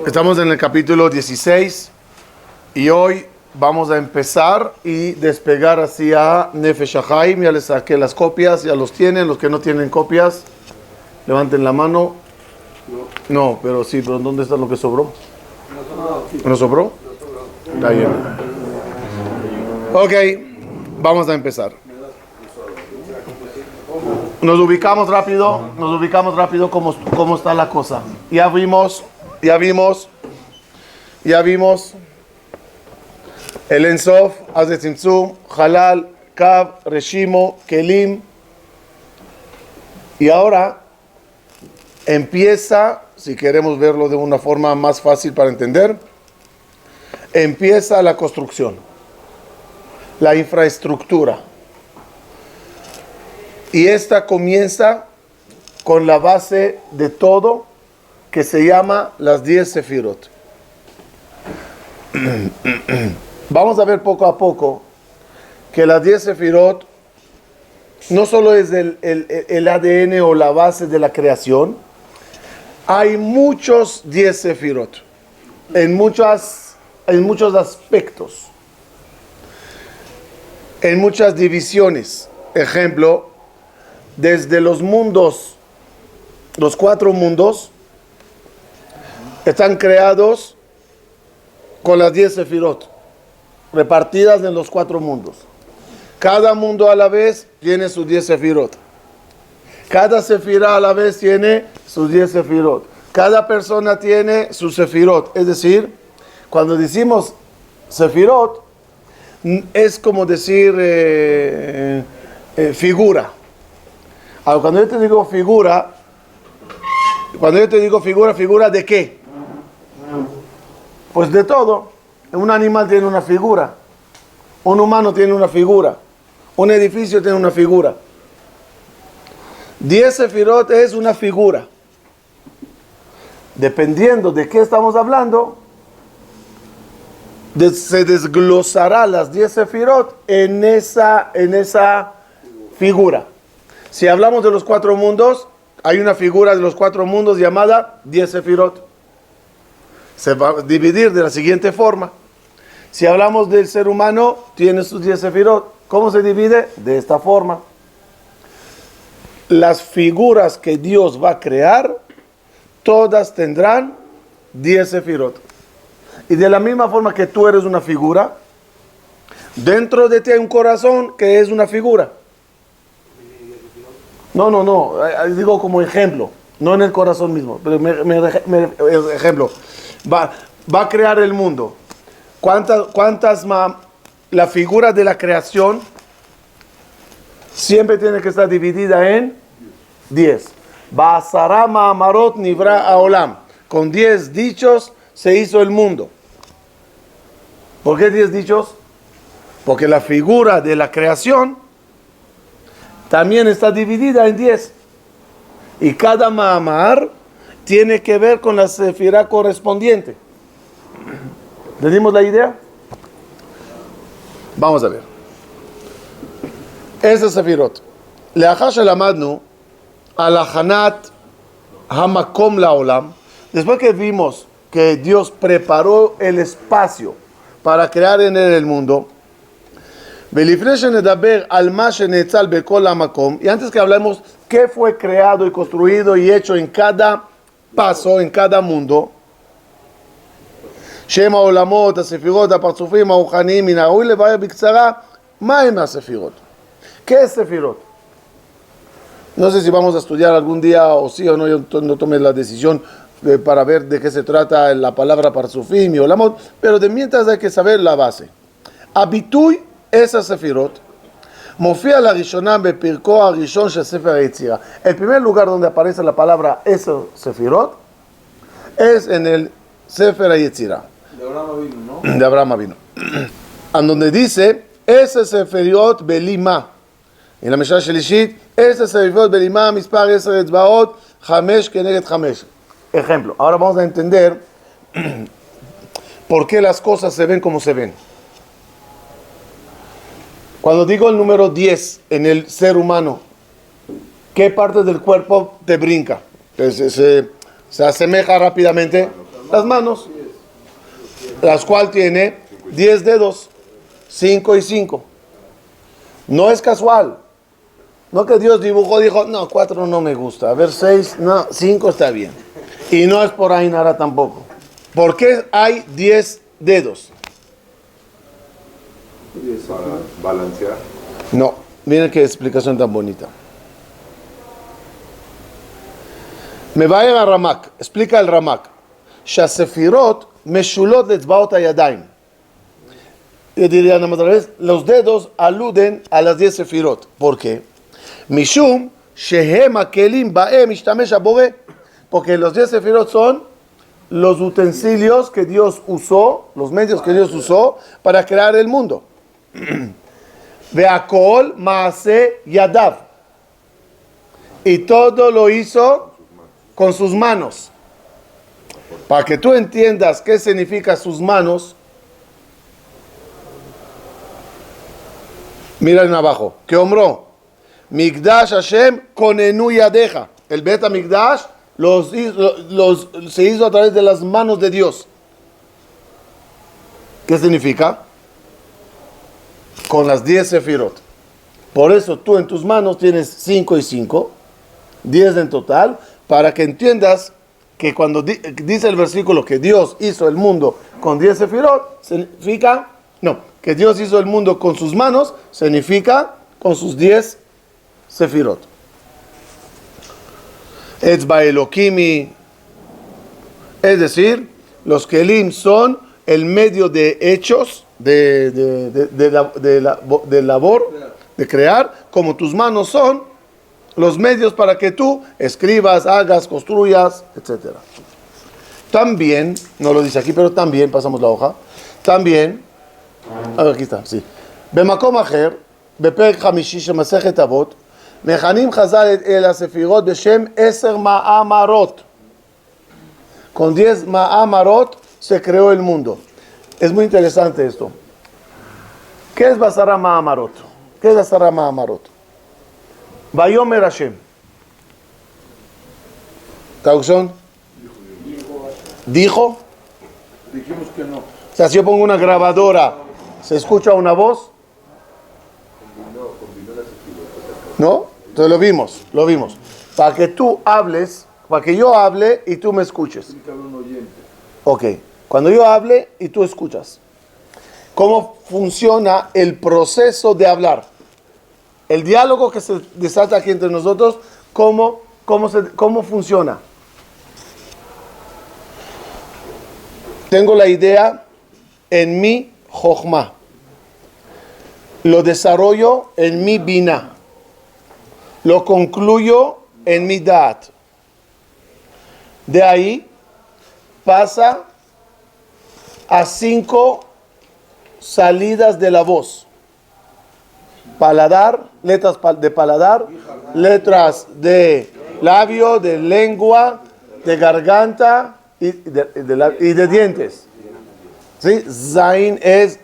Estamos en el capítulo 16 y hoy vamos a empezar y despegar hacia Nefesh HaChaim. Ya les saqué las copias, ya los tienen. Los que no tienen copias, levanten la mano. No, pero sí, pero ¿dónde está lo que sobró? ¿No sobró? Está bien. Ok, vamos a empezar. Nos ubicamos rápido cómo está la cosa. Ya vimos el Ein Sof, Hazet Tzimtzum, Halal, Kav, Reshimo, Kelim. Y ahora empieza, si queremos verlo de una forma más fácil para entender, empieza la construcción, la infraestructura. Y esta comienza con la base de todo, que se llama las 10 Sefirot. Vamos a ver poco a poco que las 10 Sefirot no solo es el ADN o la base de la creación. Hay muchos 10 Sefirot en muchos aspectos, en muchas divisiones. Ejemplo, desde los mundos, los 4 mundos están creados con las 10 Sefirot repartidas en los 4 mundos. Cada mundo a la vez tiene sus 10 Sefirot. Cada Sefirá a la vez tiene sus 10 Sefirot. Cada persona tiene sus Sefirot. Es decir, cuando decimos Sefirot, es como decir figura. Ahora, cuando yo te digo figura, ¿figura de qué? Pues de todo. Un animal tiene una figura, un humano tiene una figura, un edificio tiene una figura. 10 Sefirot es una figura. Dependiendo de qué estamos hablando, se desglosará las 10 Sefirot en esa figura. Si hablamos de los 4 mundos, hay una figura de los 4 mundos llamada 10 Sefirot. Se va a dividir de la siguiente forma. Si hablamos del ser humano, tiene sus 10 Sefirot. ¿Cómo se divide? De esta forma. Las figuras que Dios va a crear, todas tendrán 10 Sefirot. Y de la misma forma que tú eres una figura, dentro de ti hay un corazón que es una figura. No, digo como ejemplo, no en el corazón mismo, pero ejemplo. Va a crear el mundo. La figura de la creación siempre tiene que estar dividida en 10. Ba'asara ma'amarot nivra ha'olam. Con 10 dichos se hizo el mundo. ¿Por qué 10 dichos? Porque la figura de la creación también está dividida en 10. Y cada ma'amar tiene que ver con la sefirá correspondiente. ¿Entendimos la idea? Vamos a ver. Esa sefirot. Le'achar shelamadnu al achanat hamakom la'olam. Después que vimos que Dios preparó el espacio para crear en él el mundo, ולפני שנדבר על מה שנאצל בכל המקום, y antes que hablemos qué fue creado y construido y hecho en cada paso, en cada mundo, שם העולמות, הספירות, הפרצופים, הרוחניים, מן הראוי לבאר בקצרה מה הם הספירות. ¿Qué es sefirot? No sé si vamos a estudiar algún día o sí o no, yo no tomé la decisión para ver de qué se trata la palabra partzufim y olamot, pero de mientras hay que saber la base. הביטוי esa sefirot mofia la rishonam bepirko harishon shel sefer hayetzira. El primer lugar donde aparece la palabra esa sefirot es en el sefer hayetzira de Abraham Avinu, ¿no? De Abraham Avinu. En donde dice esa sefirot belima. En la Mishnah Shelishit, esa sefirot belima mispar 10 etzbaot 5 keneged 5. Ejemplo. Ahora vamos a entender por qué las cosas se ven como se ven. Cuando digo el número 10 en el ser humano, ¿qué parte del cuerpo te brinca? Se asemeja rápidamente Las manos. Las cuales tiene 10 dedos. 5 y 5. No es casual. No que Dios dibujó, dijo, no, 4 no me gusta. A ver, 6, no, 5 está bien. Y no es por ahí nada tampoco. ¿Por qué hay 10 dedos? Para balancear. No, miren qué explicación tan bonita. Me va a Ramak, explica el Ramak. Shasefirot meshulot letzbaot hayadayim. Yo diría nada más otra vez, los dedos aluden a las 10 sefirot. ¿Por qué? Mishum shehem akelim baem ishtamesh habore. Porque los 10 sefirot son los utensilios que Dios usó, los medios que Dios usó para crear el mundo. Veakol maase yadav. Y todo lo hizo con sus manos. Para que tú entiendas qué significa sus manos, miren abajo. Que hombró. Migdash Hashem konenu yadeja. El Bet Migdash se hizo a través de las manos de Dios. ¿Qué significa? Con las 10 sefirot. Por eso tú en tus manos tienes 5 y 5, 10 en total, para que entiendas que cuando dice el versículo que Dios hizo el mundo con 10 sefirot, significa, no, que Dios hizo el mundo con sus manos, significa con sus 10 sefirot. Etzba Elokimi, es decir, los kelim son el medio de hechos, de labor, de crear, como tus manos son los medios para que tú escribas, hagas, construyas, etc. También, no lo dice aquí, pero también, pasamos la hoja, también, aquí está, sí. Bemakom acher, בפרק חמישי של מסכת אבות, מכנים חז"ל אל הספירות בשם 10 מאמרות. Con 10 מאמרות se creó el mundo. Es muy interesante esto. ¿Qué es Basara Ma'amarot? ¿Qué es Basara Ma'amarot? Vayomer Hashem. Traducción. Dijo. Dijimos que no. O sea, si yo pongo una grabadora, ¿se escucha una voz? ¿No? Entonces lo vimos. Para que tú hables, para que yo hable y tú me escuches. Ok. Cuando yo hable y tú escuchas. ¿Cómo funciona el proceso de hablar? El diálogo que se desata aquí entre nosotros, ¿cómo funciona? Tengo la idea en mi jochma. Lo desarrollo en mi bina. Lo concluyo en mi da'at. De ahí pasa a 5 salidas de la voz. Paladar, letras de paladar, letras de labio, de lengua, de garganta y de dientes. ¿Sí? Zain es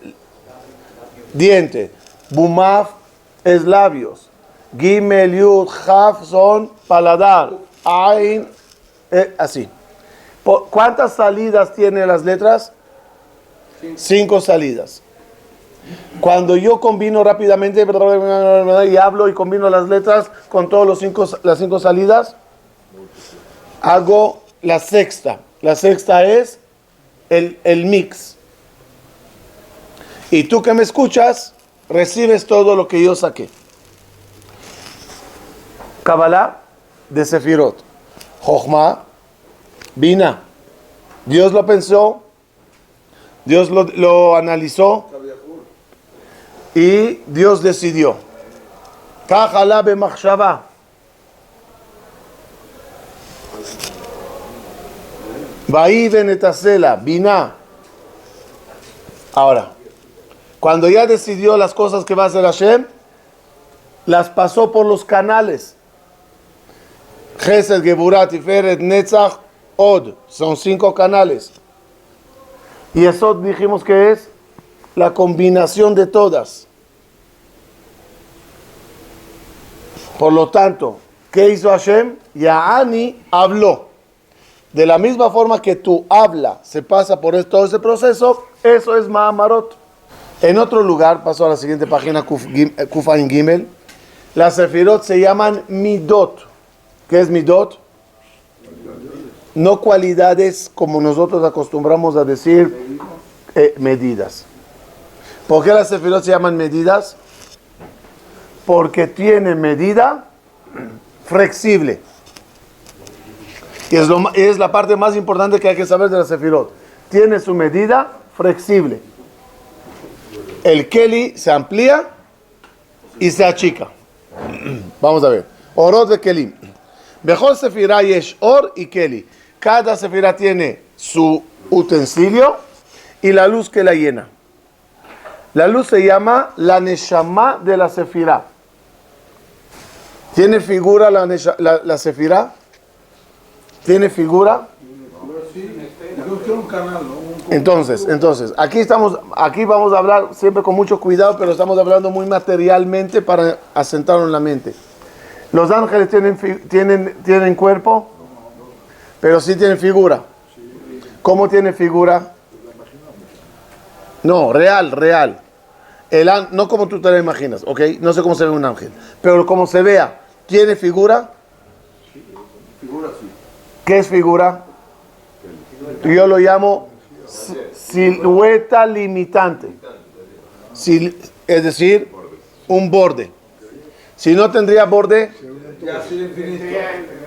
diente. Bumaf es labios. Gimel, Yud, Jaf son paladar. Ain, así. ¿Cuántas salidas tienen las letras? 5 salidas. Cuando yo combino rápidamente y hablo y combino las letras con todas las 5 salidas, hago la sexta. La sexta es el mix. Y tú que me escuchas, recibes todo lo que yo saqué. Kabbalah de Sefirot. Jochma, Bina. Dios lo pensó, Dios lo analizó y Dios decidió. Kachala b'machshava. Va'iven et hasela, Bina. Ahora, cuando ya decidió las cosas que va a hacer Hashem, las pasó por los canales. Chesed, Geburah, Tiferet, Netzach, Od. Son 5 canales. Y eso dijimos que es la combinación de todas. Por lo tanto, ¿qué hizo Hashem? Ya'ani habló. De la misma forma que tu habla se pasa por todo ese proceso, eso es Ma'amarot. En otro lugar, paso a la siguiente página, Kufain Gimel, las sefirot se llaman Midot. ¿Qué es Midot? No cualidades como nosotros acostumbramos a decir medidas. ¿Por qué las sefirot se llaman medidas? Porque tiene medida flexible. Y es la parte más importante que hay que saber de la sefirot. Tiene su medida flexible. El Keli se amplía y se achica. Vamos a ver. Orot de Kelim. Mejor sefirá yesh or y Keli. Cada sefirá tiene su utensilio y la luz que la llena. La luz se llama la neshama de la sefirá. ¿Tiene figura la sefirá? ¿Tiene figura? Entonces, aquí vamos a hablar siempre con mucho cuidado, pero estamos hablando muy materialmente para asentarlo en la mente. ¿Los ángeles tienen cuerpo? Pero sí tienen figura. ¿Cómo tiene figura? No, real. No como tú te lo imaginas, ¿ok? No sé cómo se ve un ángel, pero como se vea, ¿tiene figura? Figura sí. ¿Qué es figura? Yo lo llamo silueta limitante. Es decir, un borde. Si no tendría borde,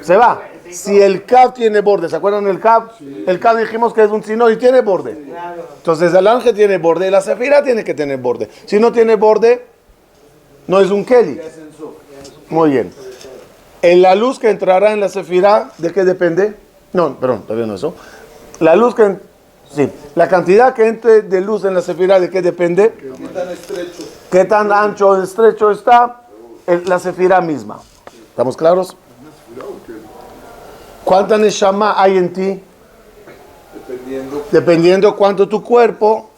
se va. Si el Kaf tiene borde, ¿se acuerdan del Kaf? El Kaf dijimos que es un sino y tiene borde. Entonces el ángel tiene borde y la sefira tiene que tener borde. Si no tiene borde, no es un Keli. Muy bien. En la luz que entrará en la sefira, ¿de qué depende? No, perdón, todavía no eso. La luz que... Sí, la cantidad que entre de luz en la sefira, ¿de qué depende? ¿Qué tan estrecho? ¿Qué tan ancho o estrecho está la sefira misma? ¿Estamos claros? ¿Cuánta neshama hay en ti? Dependiendo cuánto tu cuerpo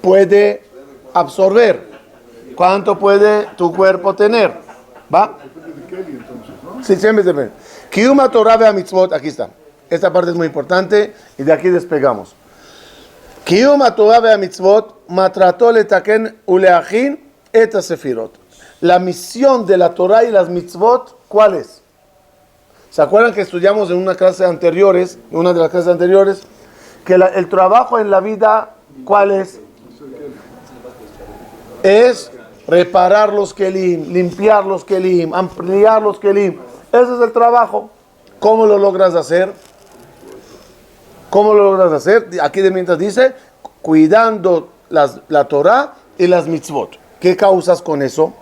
puede absorber. ¿Cuánto puede tu cuerpo tener? ¿Va? Sí, siempre depende. Kiyuma Torah ve mitzvot, aquí está. Esta parte es muy importante y de aquí despegamos. Kiyuma Torah ve mitzvot, matrato letaken uleachin et sefirot. La misión de la Torah y las mitzvot, ¿cuál es? ¿Se acuerdan que estudiamos en una de las clases anteriores, que el trabajo en la vida, ¿cuál es? Es reparar los kelim, limpiar los kelim, ampliar los kelim. Ese es el trabajo. ¿Cómo lo logras hacer? Aquí de mientras dice, cuidando la Torah y las mitzvot. ¿Qué causas con eso?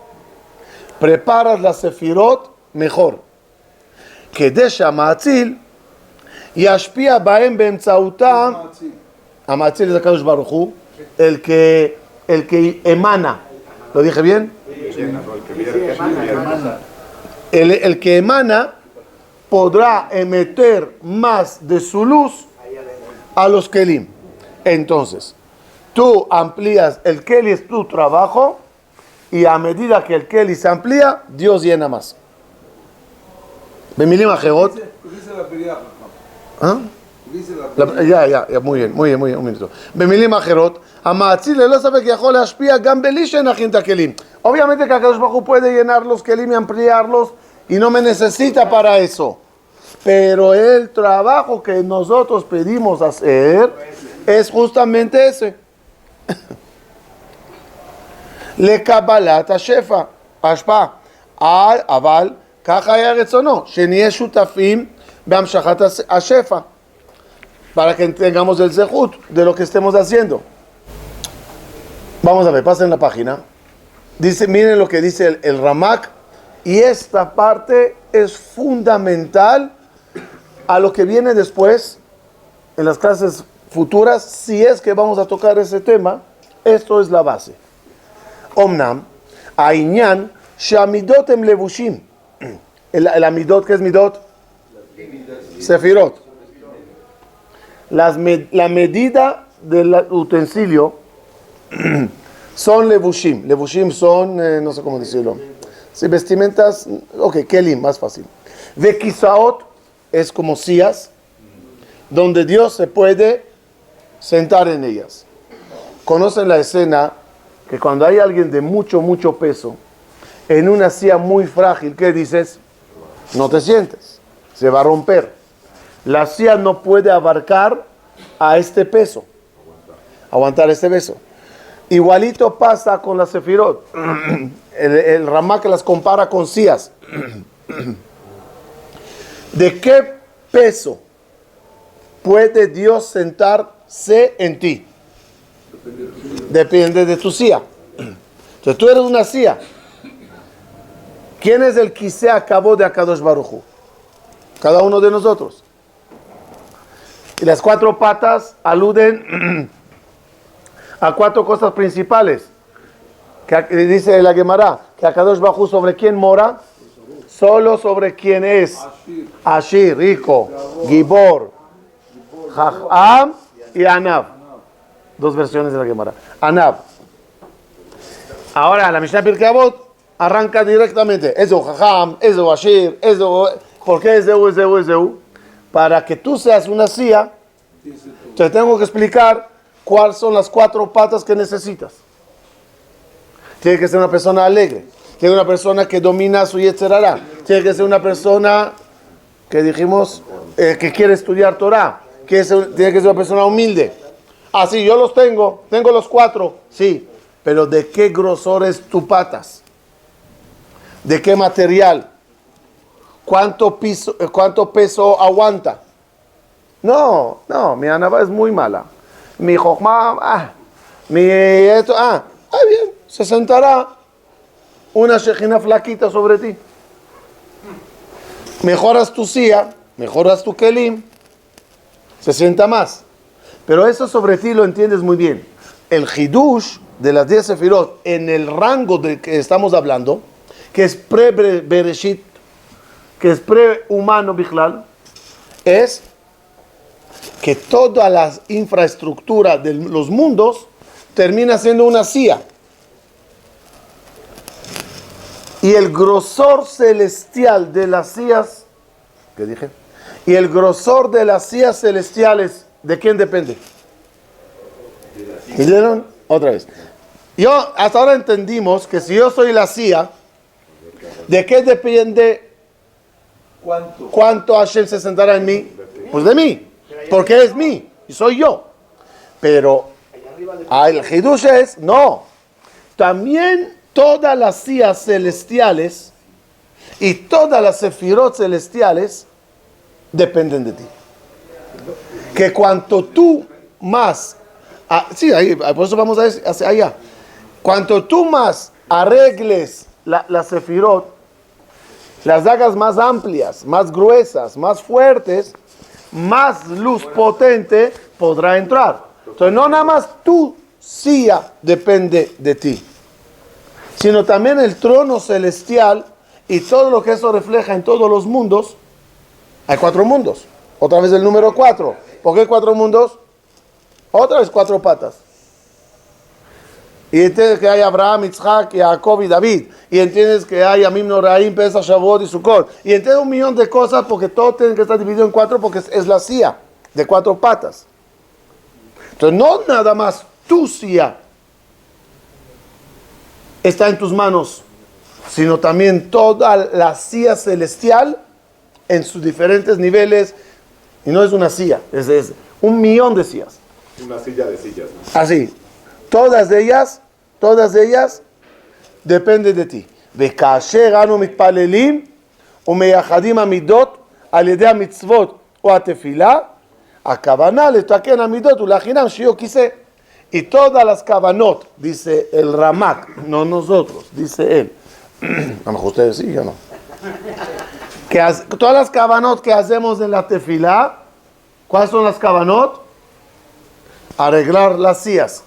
Preparas las sefirot mejor. Que de Shamatzil y Ashpia Baem Beemtzautam. Amatzil es Akadosh Baruch Hu, el que emana. ¿Lo dije bien? El que emana podrá emitir más de su luz a los kelim. Entonces, tú amplías, el keli es tu trabajo, y a medida que el keli se amplía, Dios llena más. Bemilim Ajerot. ¿Ah? Ya, muy bien, un minuto. Bemilim Ajerot, Amatzil no sabe que Yahol Ashpia Gambelishen Ajinta Kelim. Obviamente que Akadosh Baruj Hu puede llenar los kelim y ampliarlos y no me necesita para eso. Pero el trabajo que nosotros pedimos hacer es justamente ese. Le Kabbalat Hashefa, Ashpa, Aval, Kaja היה רצונו, שנהיה שותפים בהמשכת השפע, para que tengamos el zehut de lo que estemos haciendo. Vamos a ver, pasen la página. Dice, miren lo que dice el Ramak, y esta parte es fundamental a lo que viene después, en las clases futuras, si es que vamos a tocar ese tema. Esto es la base. Omnam, Ainyan, Shamidot em levushim. El amidot, ¿qué es midot? Sefirot. La medida del utensilio son levushim. Levushim son, no sé cómo decirlo. Si vestimentas, ok, kelim, más fácil. Vekisaot es como sillas. donde Dios se puede sentar en ellas. ¿Conocen la escena que cuando hay alguien de mucho, mucho peso en una silla muy frágil, ¿qué dices? No te sientes, se va a romper. La silla no puede abarcar a este peso, aguantar este peso. Igualito pasa con las sefirot. El Ramak las compara con sillas. ¿De qué peso puede Dios sentarse en ti? Depende de tu silla. Entonces tú eres una silla. ¿Quién es el Kiseh Hakavod de Akadosh Baruj Hu? Cada uno de nosotros. Y las cuatro patas aluden a cuatro cosas principales. Que dice la Gemara, que Akadosh Baruj Hu, ¿sobre quién mora? Solo sobre quién es Ashir, rico, Gibor, Chacham y Anab. Dos versiones de la Gemara. Anab. Ahora la Mishnah Pirkei Avot arranca directamente. Eso Chacham, eso Ashir, eso. ¿Por qué eso? Para que tú seas una silla, te tengo que explicar cuáles son las cuatro patas que necesitas. Tiene que ser una persona alegre. Tiene que ser una persona que domina su Yetzer Hara. Tiene que ser una persona que dijimos que quiere estudiar Torah. Tiene que ser una persona humilde. Ah, sí, yo los tengo los cuatro. Sí, pero ¿de qué grosor es tu patas? ¿De qué material? ¿Cuánto peso aguanta? No, mi anaba es muy mala. Mi jochma, bien, se sentará una shejina flaquita sobre ti. Mejoras tu silla, mejoras tu kelim, se sienta más. Pero eso sobre ti lo entiendes muy bien. El hidush de las 10 sefirot en el rango de que estamos hablando, que es pre-bereshit, que es pre-humano bichlal, es que toda la infraestructura de los mundos termina siendo una silla. Y el grosor celestial de las sillas, ¿qué dije? Y el grosor de las sillas celestiales, ¿de quién depende? ¿Entendieron? Otra vez. Hasta ahora entendimos que si yo soy la silla, ¿de qué depende cuánto Hashem se sentará en mí? Pues de mí, porque es mí, y soy yo. Pero el hidush es, no, también todas las sillas celestiales y todas las sefirot celestiales dependen de ti. Que cuanto tú más, por eso vamos hacia allá, cuanto tú más arregles las sefirot, las hagas más amplias, más gruesas, más fuertes, más luz potente podrá entrar. Entonces no nada más tu silla depende de ti, sino también el trono celestial y todo lo que eso refleja en todos los mundos. Hay 4 mundos. Otra vez el número 4. ¿Por qué 4 mundos? Otra vez 4 patas. Y entiendes que hay Abraham, Isaac, Jacob y David. Y entiendes que hay Amim, Noraim, Pesach, Shavuot y Sukkot. Y entiendes un millón de cosas porque todo tiene que estar dividido en 4 porque es la silla de 4 patas. Entonces no nada más tu silla está en tus manos, sino también toda la silla celestial en sus diferentes niveles. Y no es una silla, es un millón de sillas. Una silla de sillas, ¿no? Así, todas ellas dependen de ti. וכאשר אנו מתפללים ומייחדים המידות על ידי המצוות או התפילה, הכוונה לתקן המידות ולהכינם שיהיו כיסא. Y todas las kavanot, dice el Ramak, no nosotros, dice él. A lo mejor ustedes sí, yo no. Todas las kavanot que hacemos en la tefilá, ¿cuáles son las kavanot? Arreglar las sillas,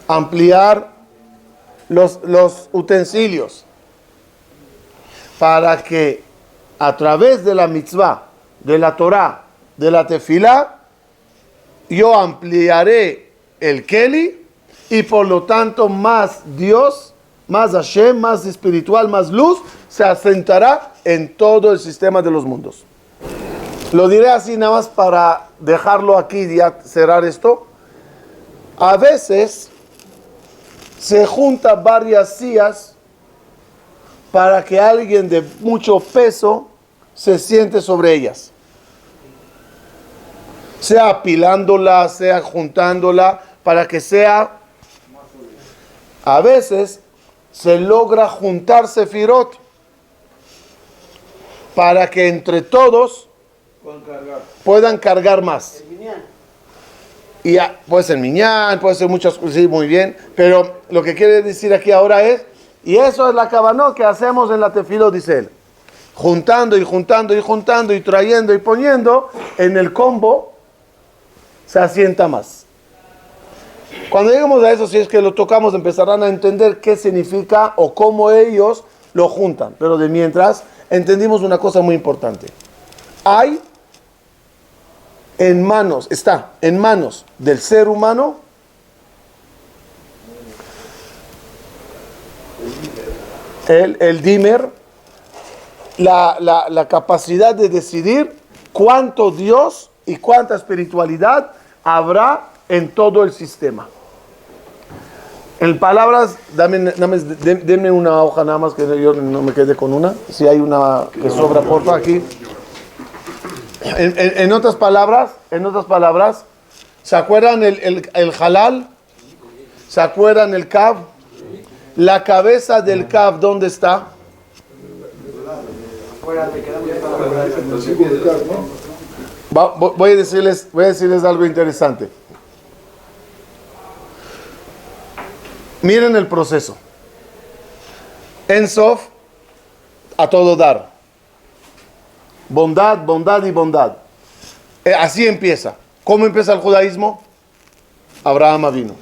ampliar los utensilios, para que a través de la mitzvah, de la Torah, de la tefilá, yo ampliaré el Keli y por lo tanto más Dios, más Hashem, más espiritual, más luz se asentará en todo el sistema de los mundos. Lo diré así nada más para dejarlo aquí y ya cerrar esto. A veces se juntan varias sillas para que alguien de mucho peso se siente sobre ellas. Sea apilándola, sea juntándola, para que sea... A veces se logra juntar sefirot para que entre todos puedan cargar más. Y puede ser minyan, puede ser muchas cosas, sí, muy bien, pero lo que quiere decir aquí ahora es, y eso es la kavanot que hacemos en la tefilot, dice él, juntando y juntando y juntando y trayendo y poniendo, en el combo se asienta más. Cuando lleguemos a eso, si es que lo tocamos, empezarán a entender qué significa o cómo ellos lo juntan, pero de mientras entendimos una cosa muy importante. Está en manos del ser humano el dimer, la capacidad de decidir cuánto Dios y cuánta espiritualidad habrá en todo el sistema. En palabras, denme una hoja nada más, que yo no me quede con una. Si hay una que sobra, porfa, aquí. En otras palabras, ¿se acuerdan el halal? ¿Se acuerdan el kav? La cabeza del kav, ¿dónde está? Voy a decirles algo interesante. Miren el proceso. En Sof, a todo dar. Bondad, bondad y bondad. Así empieza. ¿Cómo empieza el judaísmo? Abraham vino.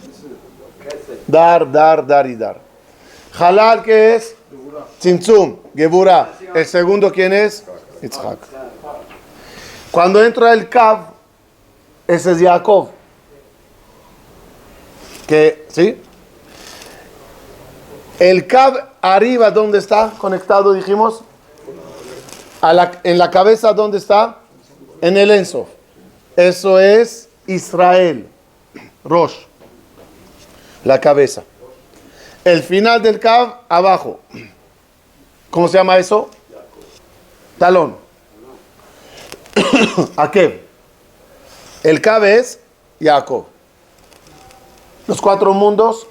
Dar, dar, dar y dar. Halal, ¿qué es? Tzimtzum, Geburah. El segundo, ¿quién es? Yitzhak. Cuando entra el Kav, ese es Jacob. ¿Sí? El Kav arriba, ¿dónde está conectado? Dijimos. En la cabeza, ¿dónde está? En el Ensof. Eso es Israel. Rosh. La cabeza. El final del Kav, abajo. ¿Cómo se llama eso? Talón. Akev. El Kav es Jacob. Los 4 mundos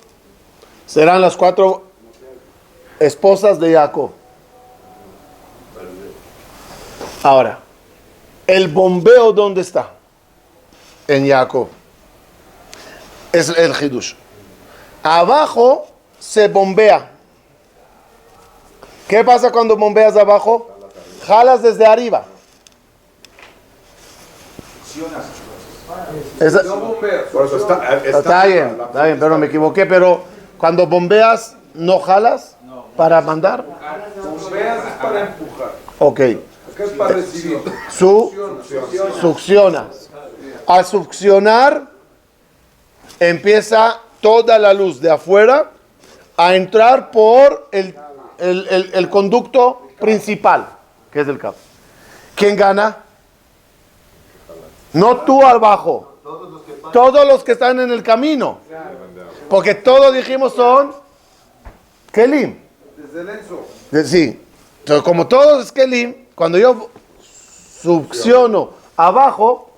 serán las 4 esposas de Jacob. Ahora, el bombeo, ¿dónde está? En Jacob. Es el Hidush. Abajo se bombea. ¿Qué pasa cuando bombeas abajo? Jalas desde arriba. Por eso Está bien, pero me equivoqué. Pero cuando bombeas, ¿no jalas para mandar? bombeas es para empujar. Ok. Acá es para recibir. Succiona. Al succionar, empieza toda la luz de afuera a entrar por el conducto principal, que es el cabo. ¿Quién gana? No tú abajo. Todos los que están en el camino. Porque todos dijimos son Kelim. Desde el Enso. Sí. Entonces, como todos es Kelim, cuando yo succiono abajo,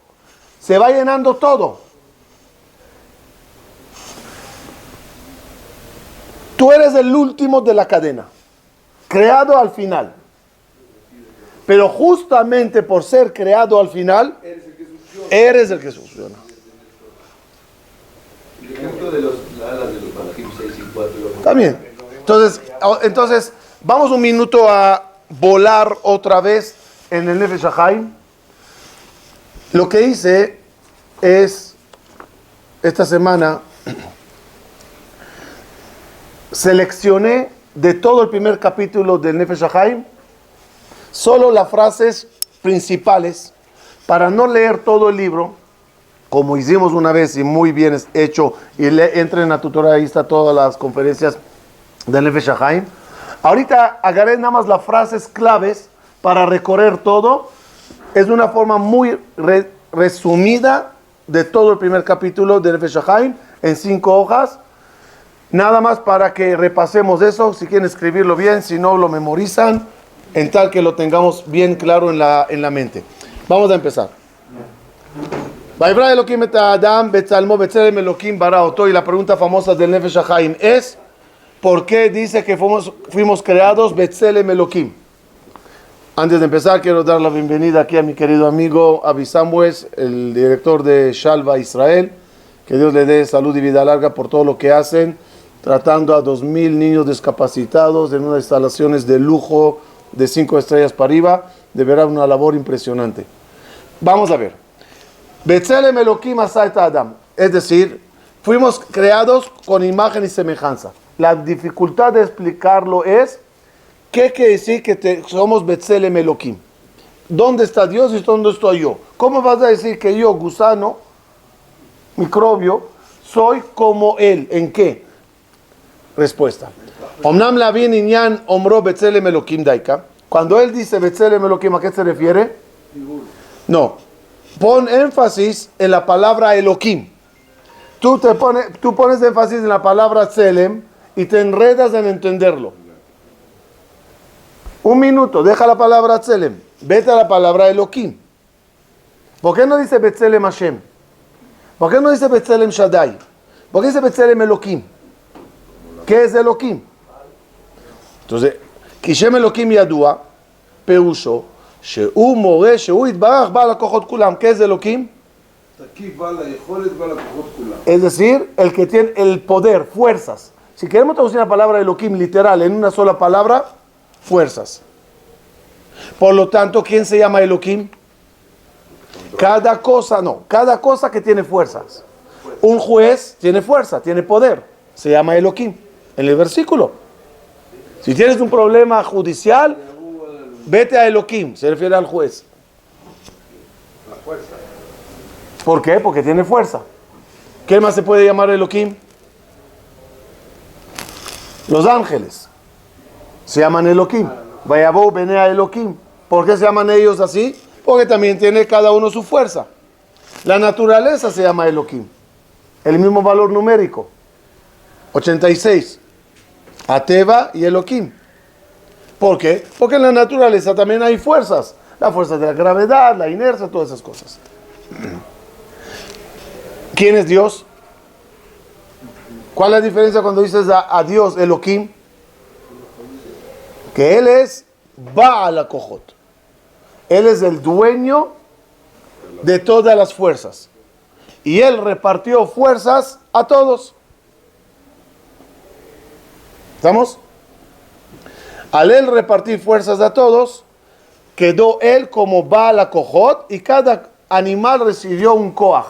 se va llenando todo. Tú eres el último de la cadena, creado al final. Pero justamente por ser creado al final, eres el que succiona. El ejemplo de los alas de los Malachim 6 y 4. También. Entonces, vamos un minuto a volar otra vez en el Nefesh HaChaim. Lo que hice es, esta semana, seleccioné de todo el primer capítulo del Nefesh HaChaim solo las frases principales para no leer todo el libro, como hicimos una vez y muy bien hecho, y entren a tutorial, ahí está todas las conferencias del Nefesh HaChaim. Ahorita agarré nada más las frases claves para recorrer todo es una forma muy resumida de todo el primer capítulo de Nefesh HaChaim en 5 hojas. Nada más para que repasemos eso, si quieren escribirlo bien, si no lo memorizan, en tal que lo tengamos bien claro en la mente. Vamos a empezar. Vayivra Elohim et Adam betzalmo betzelem Elohim bara oto. Y la pregunta famosa del Nefesh HaChaim es: ¿por qué dice que fuimos creados betzelem Elohim? Antes de empezar, quiero dar la bienvenida aquí a mi querido amigo Avi Samwes, el director de Shalva Israel. Que Dios le dé salud y vida larga por todo lo que hacen, tratando a 2,000 niños discapacitados en unas instalaciones de lujo de 5 estrellas para arriba. De verdad, una labor impresionante. Vamos a ver. Betzelem Elohim asa et Adam. Es decir, fuimos creados con imagen y semejanza. La dificultad de explicarlo es: ¿qué quiere decir que somos Betzelem Elohim? ¿Dónde está Dios y dónde estoy yo? ¿Cómo vas a decir que yo, gusano, microbio, soy como él? ¿En qué? Respuesta. Omnam lavin inyan omro Betzelem Elohim daika. Cuando él dice Betzelem Elohim, ¿a qué se refiere? No. Pon énfasis en la palabra Elohim. Tú pones énfasis en la palabra Tzelem y te enredas en entenderlo. Un minuto, deja la palabra Tzelem, vete a la palabra Elohim. ¿Por qué no dice Betzelem Hashem? ¿Por qué no dice Betzelem Shaddai? ¿Por qué dice Betzelem Elohim? ¿Qué es Elohim? Entonces, Kishem Elohim Yadua, Peusho, Sheu More, Sheu Itbarach, Baal HaKochot Kulam. ¿Qué es Elohim? Es decir, el que tiene el poder, fuerzas. Si queremos traducir la palabra Elohim literal en una sola palabra, fuerzas. Por lo tanto, ¿quién se llama Elohim? Cada cosa que tiene fuerzas. Un juez tiene fuerza, tiene poder, se llama Elohim. En el versículo, si tienes un problema judicial, vete a Elohim, se refiere al juez. ¿Por qué? Porque tiene fuerza. ¿Qué más se puede llamar Elohim? Los ángeles se llaman Elohim. Vayabou benea Elohim. ¿Por qué se llaman ellos así? Porque también tiene cada uno su fuerza. La naturaleza se llama Elohim. El mismo valor numérico. 86. Ateva y Elohim. ¿Por qué? Porque en la naturaleza también hay fuerzas. La fuerza de la gravedad, la inercia, todas esas cosas. ¿Quién es Dios? ¿Cuál es la diferencia cuando dices a Dios Elohim? Que Él es Baal HaKochot. Él es el dueño de todas las fuerzas. Y Él repartió fuerzas a todos. ¿Estamos? Al Él repartir fuerzas a todos, quedó Él como Baal HaKochot y cada animal recibió un koach.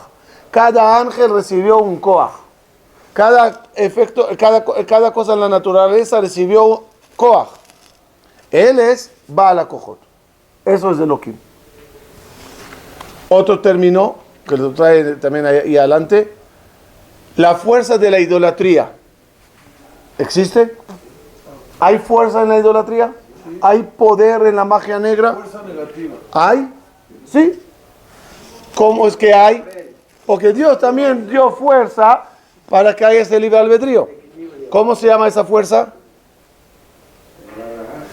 Cada ángel recibió un koach. Cada cosa en la naturaleza recibió koach. Él es Baal HaKochot. Eso es Elohim. Otro término que lo trae también ahí adelante: la fuerza de la idolatría. ¿Existe? ¿Hay fuerza en la idolatría? Sí. ¿Hay poder en la magia negra? Fuerza negativa. ¿Hay? ¿Sí? ¿Cómo es que hay? Porque Dios también dio fuerza para que haya ese libre albedrío. ¿Cómo se llama esa fuerza?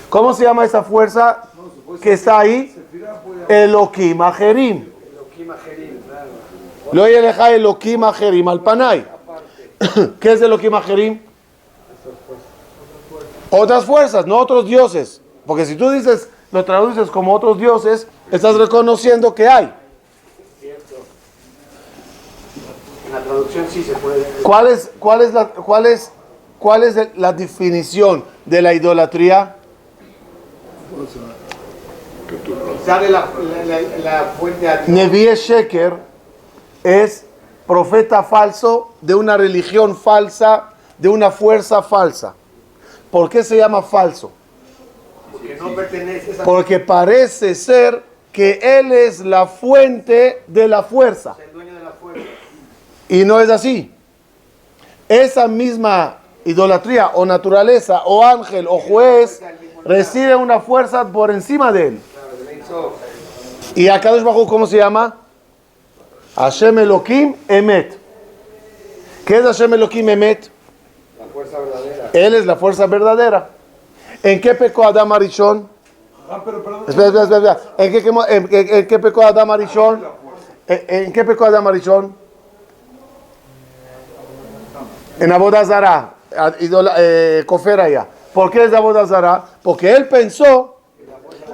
¿Cómo se llama esa fuerza que está ahí? Elohim Ajerim. Lo yeleja Elohim Ajerim al Panay. ¿Qué es Elohim Ajerim? Otras fuerzas, no otros dioses. Porque si tú dices, lo traduces como otros dioses, estás reconociendo que hay. En la traducción sí se puede. ¿Cuál es la definición de la idolatría? Sale la fuente a Dios. Nevi Sheker es profeta falso de una religión falsa, de una fuerza falsa. ¿Por qué se llama falso? Porque no pertenece a esa. Porque parece ser que él es la fuente de la fuerza. Es el dueño de la fuerza. Y no es así. Esa misma idolatría o naturaleza o ángel o juez recibe una fuerza por encima de él. ¿Y Akadosh Baruj Hu cómo se llama? Hashem Elohim Emet. ¿Qué es Hashem Elohim Emet? La fuerza verdadera. Él es la fuerza verdadera. ¿En qué pecó Adam Arishon? Pero perdón. Espera. ¿En qué pecó Adam Arishon? ¿En qué pecó Adam Arishon? En Avodah Zarah, Coferaya. ¿Por qué es Avodah Zarah? Porque él pensó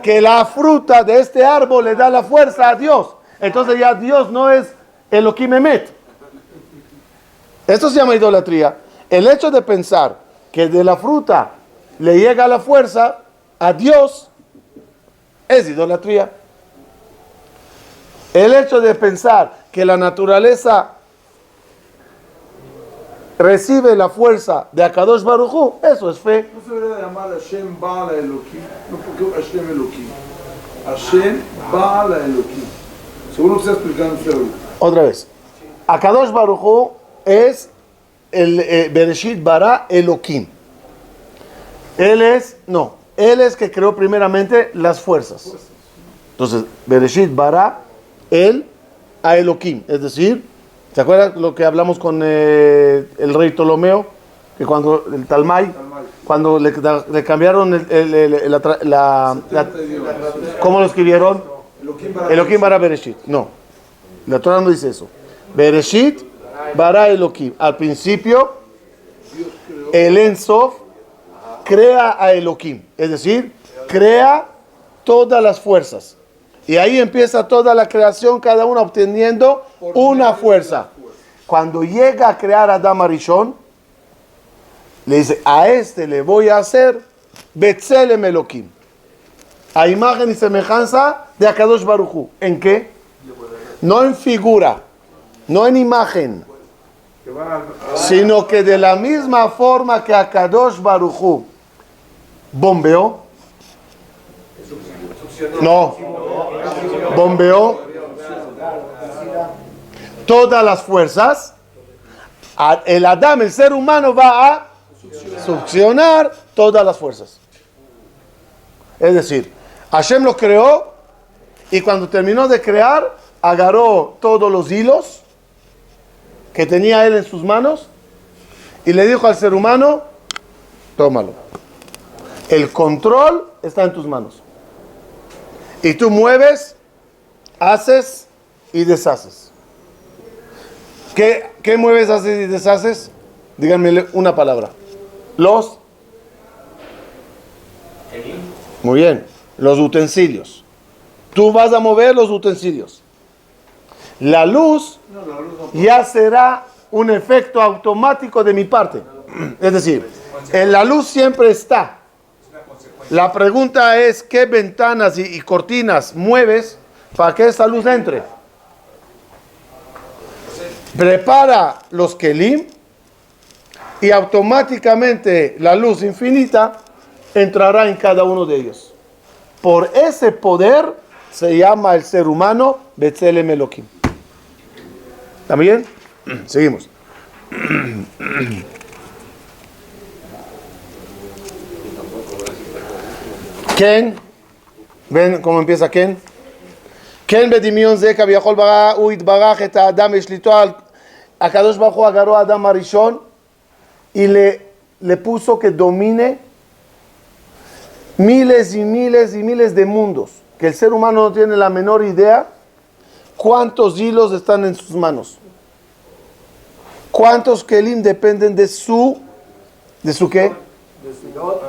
que la fruta de este árbol le da la fuerza a Dios. Entonces ya Dios no es Elohim Emet. Esto se llama idolatría. El hecho de pensar que de la fruta le llega la fuerza a Dios es idolatría. El hecho de pensar que la naturaleza recibe la fuerza de Akadosh Baruj Hu, eso es fe. No se debería llamar Hashem Baal Elohim. No porque Hashem Elohim. Hashem Baal Elohim. Según lo que está explicando usted ahorita. Otra vez. Akadosh Baruj Hu es el Bereshit bara Elohim. Él es que creó primeramente las fuerzas. Entonces, Bereshit bara él a Elohim. Es decir, ¿se acuerdan lo que hablamos con el rey Ptolomeo? Que cuando el Talmai, cuando le cambiaron ¿cómo lo escribieron? Elohim bara Bereshit. No, la Torah no dice eso. Bereshit bara Elohim. Al principio, el En Sof crea a Elohim. Es decir, crea todas las fuerzas. Y ahí empieza toda la creación, cada una obteniendo una fuerza. Cuando llega a crear a Adam Arishon, le dice, a este le voy a hacer Betzelem Elohim, a imagen y semejanza de Akadosh Baruj Hu. ¿En qué? No en figura, no en imagen, sino que de la misma forma que Akadosh Baruj Hu bombeó, bombeó todas las fuerzas, el Adam, el ser humano, va a succionar todas las fuerzas. Es decir, Hashem lo creó y cuando terminó de crear, agarró todos los hilos que tenía él en sus manos y le dijo al ser humano, tómalo. El control está en tus manos. Y tú mueves, haces y deshaces. ¿Qué mueves, haces y deshaces? Díganme una palabra. Muy bien. Los utensilios. Tú vas a mover los utensilios. La luz ya será un efecto automático de mi parte. Es decir, la luz siempre está. La pregunta es, ¿qué ventanas y cortinas mueves para que esa luz entre? Prepara los kelim y automáticamente la luz infinita entrará en cada uno de ellos. Por ese poder se llama el ser humano Betzelem Elohim. ¿Está bien? Seguimos. Ken, ven cómo empieza Ken. Ken bedimion ze kaviachol bara u itbarach et Adam eshlito al Akadosh Baruj Hu agarró a Adam Arishon y le puso que domine miles y miles y miles de mundos, que el ser humano no tiene la menor idea cuántos hilos están en sus manos, cuántos kelim dependen de su ¿qué?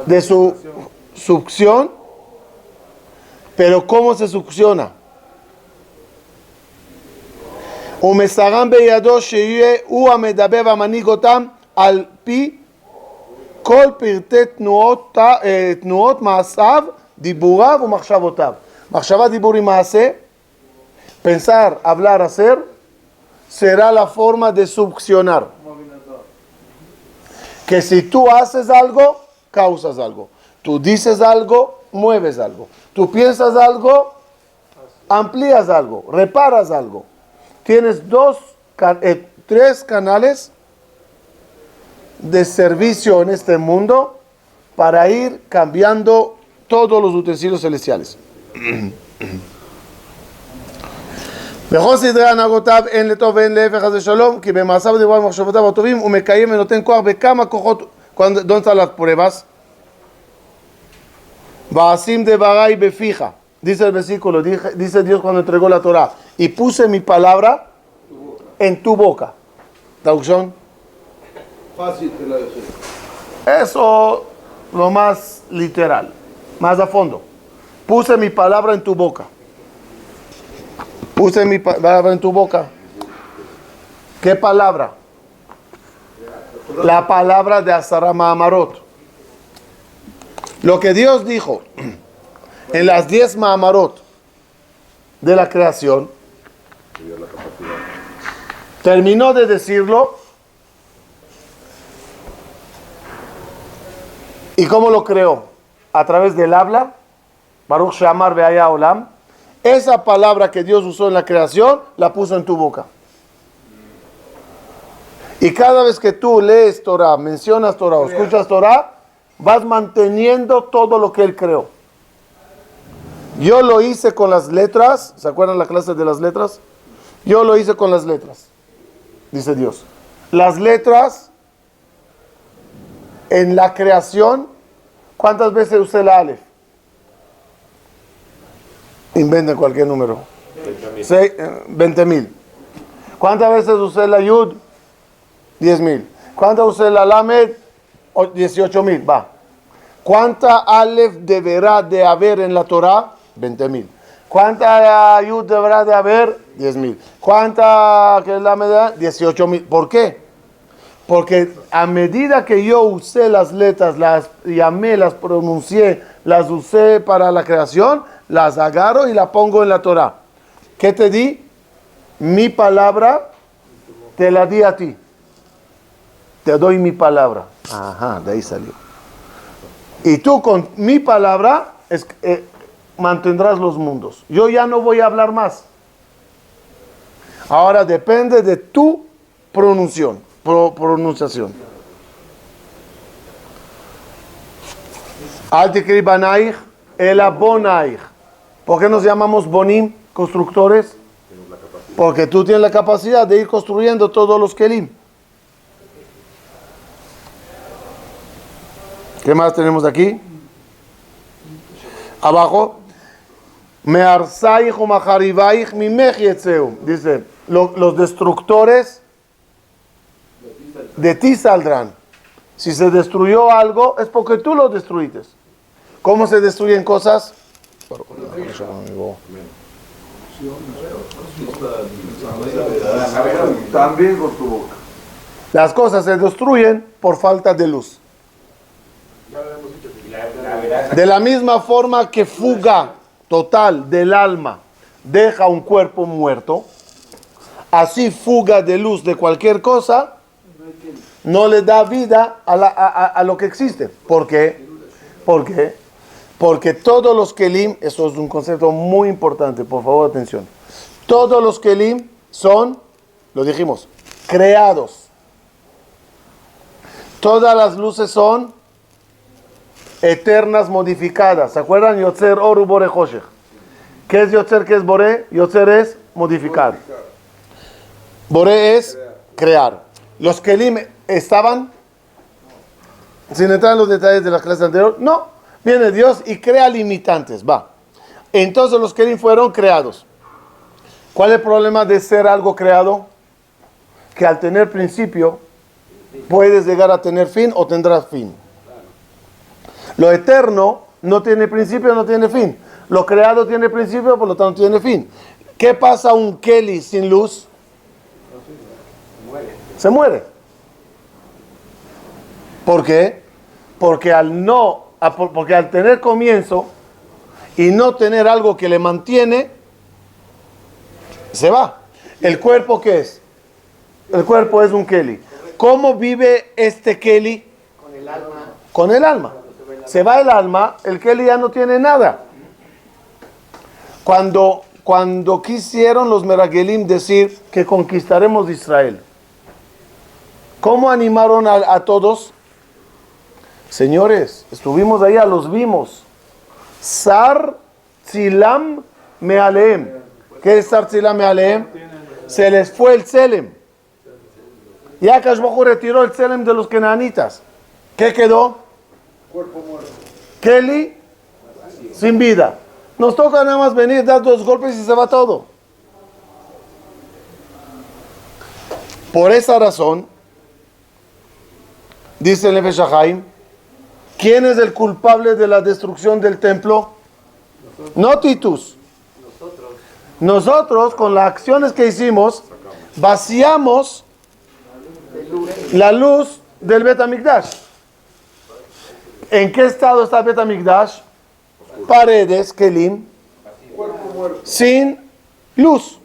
De su succión. Pero ¿cómo se succiona? ומסרם בידו שיהיה הוא המדבר והמנהיג אותם על פי כל פרטי תנועות מעשיו, דיבוריו ומחשבותיו. מחשבה, דיבור y מעשה, pensar, hablar, hacer, será la forma de succionar. Que si tú haces algo, causas algo. Tú dices algo, mueves algo. Tú piensas algo, amplías algo, reparas algo. Tienes 3 canales de servicio en este mundo para ir cambiando todos los utensilios celestiales. בכל סדרי הנהגותיו אין לטוב ואין להפך חס ושלום, כי במעשיו ודבריו ומחשבותיו הטובים הוא מקיים ונותן כוח בכמה כוחות. ¿Dónde están las pruebas? Vaasim devarai befija, dice el versículo, dice Dios cuando entregó la Torah, y puse mi palabra en tu boca. Traducción. Fácil te la dejé. Eso lo más literal, más a fondo. Puse mi palabra en tu boca. Puse mi palabra en tu boca. ¿Qué palabra? La palabra de Asara Ma'amarot. Lo que Dios dijo en las 10 Ma'amarot de la creación, terminó de decirlo. ¿Y cómo lo creó? A través del habla. Baruch Shamar Ve'aya Olam. Esa palabra que Dios usó en la creación, la puso en tu boca. Y cada vez que tú lees Torah, mencionas Torah o escuchas Torah, vas manteniendo todo lo que Él creó. Yo lo hice con las letras. ¿Se acuerdan la clase de las letras? Yo lo hice con las letras, dice Dios. Las letras en la creación, ¿cuántas veces usé la Aleph? Inventen cualquier número. 20,000. ¿Cuántas veces usé la Yud? 10,000. ¿Cuántas usé la Lamed? 18,000. Va. ¿Cuánta Aleph deberá de haber en la Torah? 20,000. ¿Cuánta Yud deberá de haber? 10,000. ¿Cuánta que es la Lamed? 18,000. ¿Por qué? Porque a medida que yo usé las letras, las llamé, las pronuncié, las usé para la creación, las agarro y la pongo en la Torah. ¿Qué te di? Mi palabra te la di a ti. Te doy mi palabra. Ajá, de ahí salió. Y tú con mi palabra mantendrás los mundos. Yo ya no voy a hablar más. Ahora depende de tu pronunciación. Al tikri banaich el abonaich. ¿Por qué nos llamamos bonim, constructores? Porque tú tienes la capacidad de ir construyendo todos los kelim. ¿Qué más tenemos aquí? Abajo. Me'arsaich o macharivaich mimech yetzeu. Dice, los destructores de ti saldrán. Si se destruyó algo, es porque tú lo destruiste. ¿Cómo se destruyen cosas? También con tu boca. Las cosas se destruyen por falta de luz. De la misma forma que fuga total del alma deja un cuerpo muerto, así fuga de luz de cualquier cosa no le da vida a lo que existe. ¿Por qué? Porque todos los kelim, eso es un concepto muy importante, por favor atención, todos los kelim son, lo dijimos, creados. Todas las luces son eternas, modificadas. ¿Se acuerdan? Yotzer Oru Bore Hoshech. ¿Qué es Yotzer? ¿Qué es Bore? Yotzer es modificar. Bore es crear. Los kelim estaban, sin entrar en los detalles de la clase anterior, no. Viene Dios y crea limitantes, va. Entonces los kelim fueron creados. ¿Cuál es el problema de ser algo creado? Que al tener principio, puedes llegar a tener fin o tendrás fin. Lo eterno no tiene principio, no tiene fin. Lo creado tiene principio, por lo tanto tiene fin. ¿Qué pasa a un keli sin luz? Se muere. ¿Por qué? Porque al tener comienzo y no tener algo que le mantiene, se va. ¿El cuerpo qué es? El cuerpo es un keli. ¿Cómo vive este keli? Con el alma. Con el alma. Se va el alma, el keli ya no tiene nada. Cuando quisieron los meragelim decir que conquistaremos Israel, ¿cómo animaron a todos? Señores, estuvimos allá, los vimos. Sar Tzilam Mealeem. ¿Qué es Tzartzilá Mealeem? Se les fue el Tselem. Y Akash Bajú retiró el Tselem de los kenanitas. ¿Qué quedó? Cuerpo muerto. Kelly sin vida. Nos toca nada más venir, dar 2 golpes y se va todo. Por esa razón, dice el Nefesh HaChaim, ¿quién es el culpable de la destrucción del templo? No Titus. Nosotros, con las acciones que hicimos, vaciamos la luz del Bet HaMikdash. ¿En qué estado está el Bet HaMikdash? Paredes, kelim, sin luz.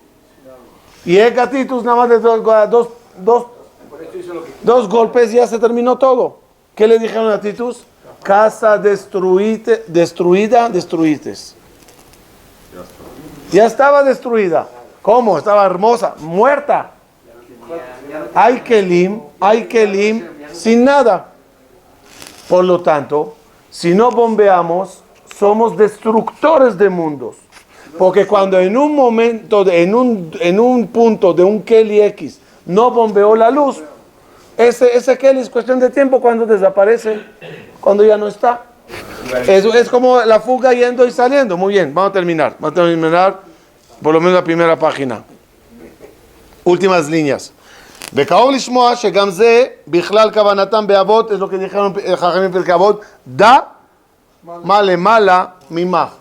Y el Titus nada más de dos golpes ya se terminó todo. ¿Qué le dijeron a Titus? Casa destruida, destruites. Ya estaba destruida. ¿Cómo? Estaba hermosa, muerta. Hay kelim sin nada. Por lo tanto, si no bombeamos, somos destructores de mundos. Porque cuando en un momento, en un punto de un Keli X no bombeó la luz, ese Keli es cuestión de tiempo cuando desaparece, cuando ya no está. Eso es como la fuga yendo y saliendo. Muy bien, vamos a terminar por lo menos la primera página. Últimas líneas. Bekaor lishmoa shegam ze bichlal kavanatam beavot, es lo que dijeron Jajamim Pirkei Avot, da male mala mimach.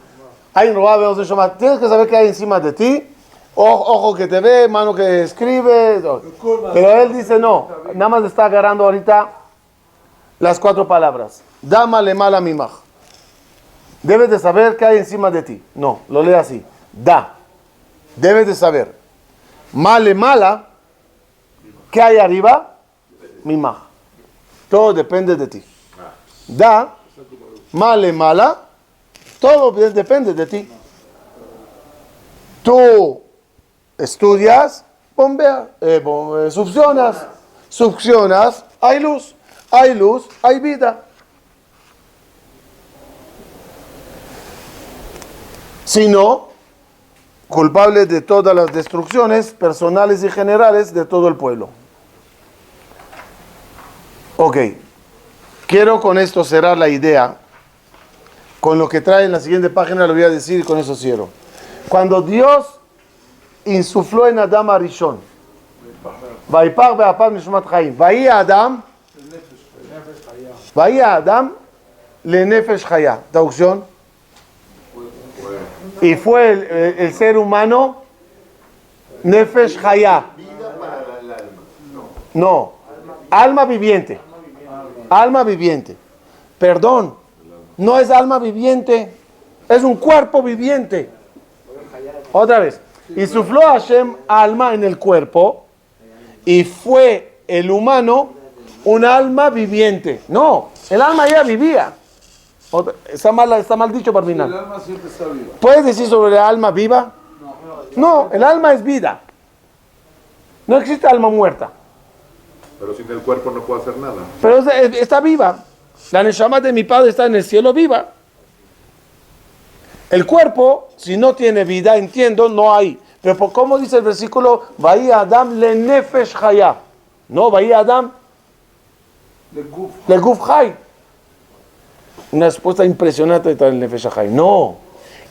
Hay un robado, vamos a llamar, tienes que saber qué hay encima de ti, ojo que te ve, mano que escribe, pero él dice no, nada más está agarrando ahorita las 4 palabras. Da male mala mimach. Debes de saber qué hay encima de ti. No, lo lee así. Da. Debes de saber. Male mala. ¿Qué hay arriba? Mimach. Todo depende de ti. Da. Male mala. Todo depende de ti. Tú estudias, bombeas, succionas, hay luz, hay vida. Si no, culpable de todas las destrucciones personales y generales de todo el pueblo. Ok, quiero con esto cerrar la idea. Con lo que trae en la siguiente página lo voy a decir y con eso cierro. Cuando Dios insufló en Adam Arishon, Vaipach be'apad mishmat chaim, Vayi Adam le nefesh chaya. Traducción. Y fue el ser humano nefesh chaya. No, alma viviente. Alma viviente. Perdón. No es alma viviente, es un cuerpo viviente. Otra vez. Y sufló Hashem alma en el cuerpo y fue el humano un alma viviente. No, el alma ya vivía. Está mal dicho para final. El alma siempre está viva. ¿Puedes decir sobre el alma viva? No, el alma es vida. No existe alma muerta. Pero sin el cuerpo no puedo hacer nada. Pero está viva. La neshama de mi padre está en el cielo viva. El cuerpo, si no tiene vida, entiendo, no hay. Pero por cómo dice el versículo, Vayi Adam le nefesh chaya. No, Vayi Adam le guf chay. Una respuesta impresionante de el nefesh chay. No.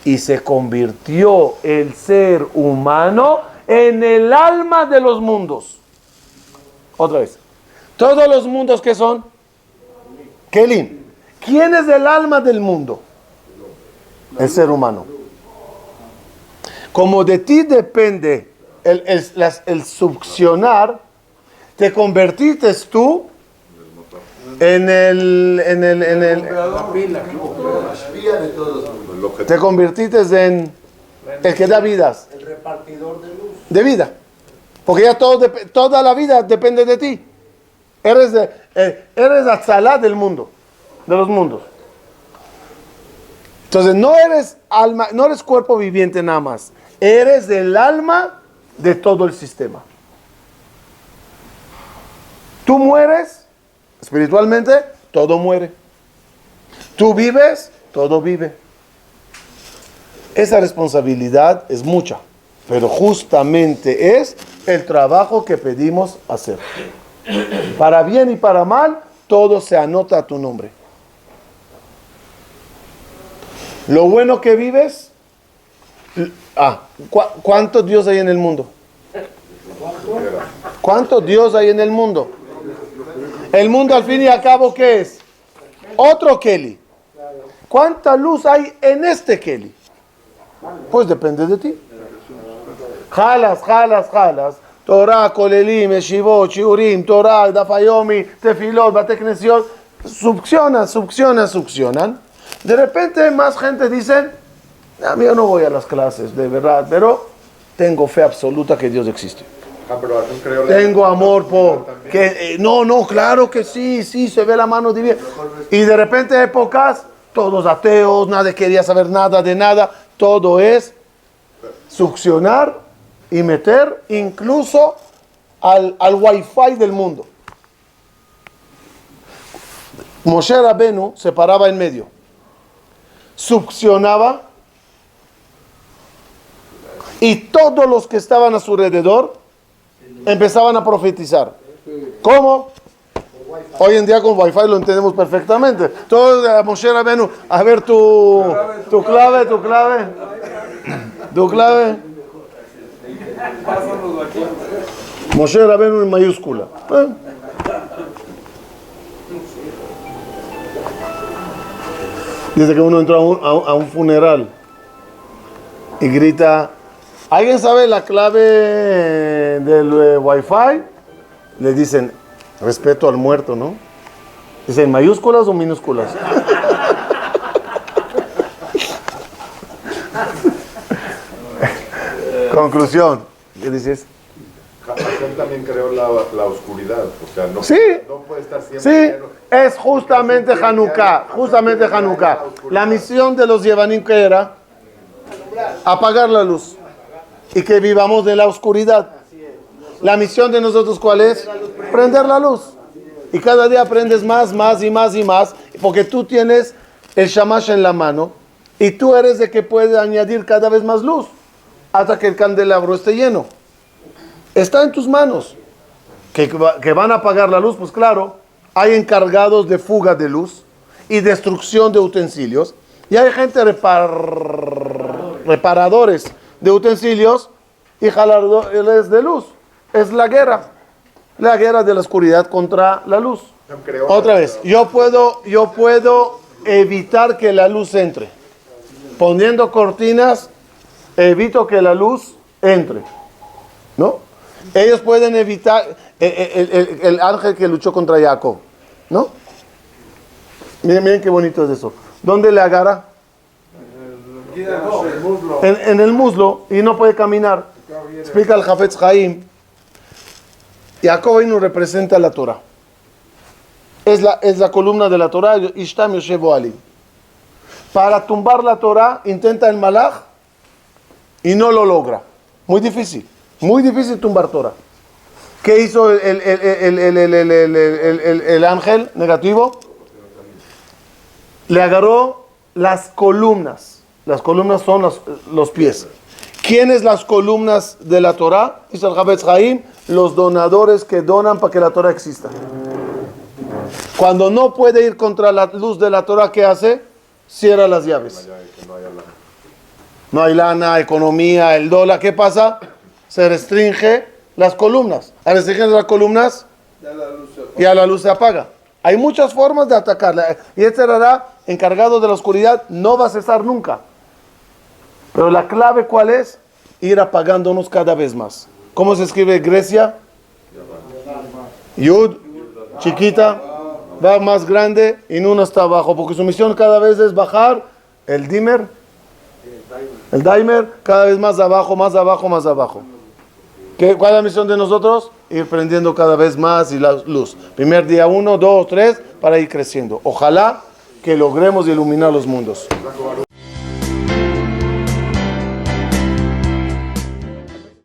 Y se convirtió el ser humano en el alma de los mundos. Otra vez. Todos los mundos que son Kelim. ¿Quién es el alma del mundo? El ser humano. Como de ti depende el succionar, te convertiste tú en te convertiste en el que da vidas. El repartidor de luz. De vida. Porque ya toda la vida depende de ti. Eres Atzalá del mundo, de los mundos. Entonces no eres alma, no eres cuerpo viviente nada más. Eres el alma de todo el sistema. Tú mueres, espiritualmente, todo muere. Tú vives, todo vive. Esa responsabilidad es mucha. pero justamente es el trabajo que pedimos hacer. Para bien y para mal, todo se anota a tu nombre. Lo bueno que vives, ¿cuántos Dios hay en el mundo? ¿Cuántos Dios hay en el mundo? El mundo al fin y al cabo, ¿qué es? Otro Keli. ¿Cuánta luz hay en este Keli? Pues depende de ti. Jalas. Torah, Kolelim, Yeshivot, Shiurim, Torah, Dafayomi, Tefilot, Bateknesiot. Succionan. De repente más gente dice, yo no voy a las clases, de verdad, pero tengo fe absoluta que Dios existe. Tengo amor por... claro que sí, se ve la mano divina. Y de repente épocas, todos ateos, nadie quería saber nada de nada. Todo es succionar y meter incluso al wifi del mundo. Moshe Rabenu se paraba en medio, succionaba, y todos los que estaban a su alrededor empezaban a profetizar. ¿Cómo? Hoy en día con Wi-Fi lo entendemos perfectamente. Todo Moshe Rabenu, a ver tu clave. Moshe Rabenu en mayúscula. Dice que uno entró a un funeral y grita, ¿alguien sabe la clave del Wi-Fi? Le dicen, respeto al muerto, ¿no? Dicen, ¿mayúsculas o minúsculas? Conclusión. ¿Qué dices? Hashem también creó la oscuridad. O sea, no puede estar siempre. Sí, es justamente Hanukkah. La misión de los Yevanim, ¿qué era? Apagar la luz. Y que vivamos de la oscuridad. La misión de nosotros, ¿cuál es? Prender la luz. Y cada día aprendes más, porque tú tienes el shamash en la mano y tú eres de que puede añadir cada vez más luz hasta que el candelabro esté lleno. Está en tus manos. Que van a apagar la luz, pues claro, hay encargados de fuga de luz y destrucción de utensilios, y hay gente reparadores de utensilios y jaladores de luz. Es la guerra de la oscuridad contra la luz. Otra vez, yo puedo evitar que la luz entre. Poniendo cortinas, evito que la luz entre. ¿No? Ellos pueden evitar el ángel que luchó contra Jacob. ¿No? Miren qué bonito es eso. ¿Dónde le agarra? En el muslo, y no puede caminar. Explica el Hafetz Haim. Jacob ahí nos representa la Torah. Es la columna de la Torah. Ishtam Yoshevo Ali. Para tumbar la Torah, intenta el malaj y no lo logra. Muy difícil tumbar Torah. ¿Qué hizo el ángel negativo? Le agarró las columnas. Las columnas son los pies. ¿Quiénes las columnas de la Torah? Dice el Hafetz Haim, los donadores que donan para que la Torah exista. Cuando no puede ir contra la luz de la Torah, ¿qué hace? Cierra las llaves. No hay lana, economía, el dólar. ¿Qué pasa? Se restringe las columnas. Al restringir las columnas, ya la luz se apaga. Hay muchas formas de atacarla. Y este será encargado de la oscuridad, no va a cesar nunca. Pero la clave, ¿cuál es? Ir apagándonos cada vez más. ¿Cómo se escribe Grecia? Yud, chiquita, va más grande y Nun está abajo, porque su misión cada vez es bajar el dimer, cada vez más abajo. ¿Cuál es la misión de nosotros? Ir prendiendo cada vez más y la luz. Primer día 1, 2, 3, para ir creciendo. Ojalá que logremos iluminar los mundos.